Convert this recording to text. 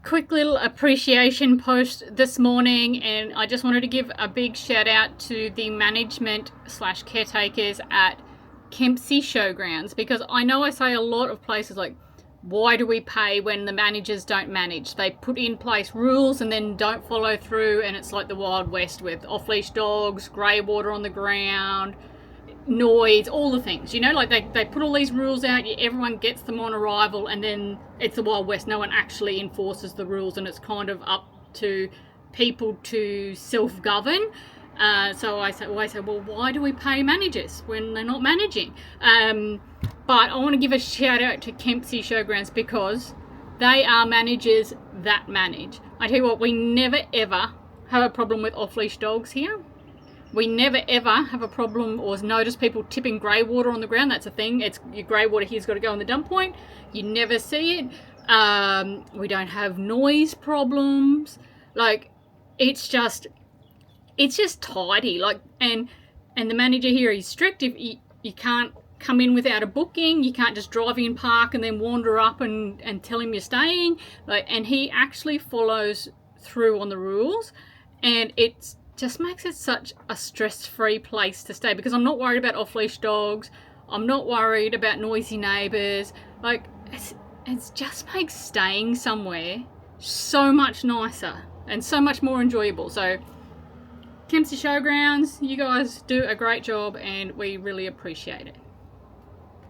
quick little appreciation post this morning, and I just wanted to give a big shout out to the management / caretakers at Kempsey Showgrounds, because I know I say a lot of places like, why do we pay when the managers don't manage? They put in place rules and then don't follow through, and it's like the Wild West with off-leash dogs, grey water on the ground, noise, all the things, you know, like they put all these rules out, everyone gets them on arrival, and then it's the Wild West. No one actually enforces the rules, and it's kind of up to people to self-govern. So I say, well, why do we pay managers when they're not managing? But I want to give a shout out to Kempsey Showgrounds, because they are managers that manage. I tell you what, we never ever have a problem with off-leash dogs here. We never ever have a problem or notice people tipping grey water on the ground. That's a thing. It's your grey water here's got to go in the dump point. You never see it. We don't have noise problems. Like, it's just tidy. Like, and the manager here is strict. If you can't come in without a booking, you can't just drive in, park, and then wander up and tell him you're staying. Like, and he actually follows through on the rules, and it's just makes it such a stress-free place to stay, because I'm not worried about off-leash dogs. I'm not worried about noisy neighbours. Like, it just makes staying somewhere so much nicer and so much more enjoyable. So, Kempsey Showgrounds, you guys do a great job, and we really appreciate it.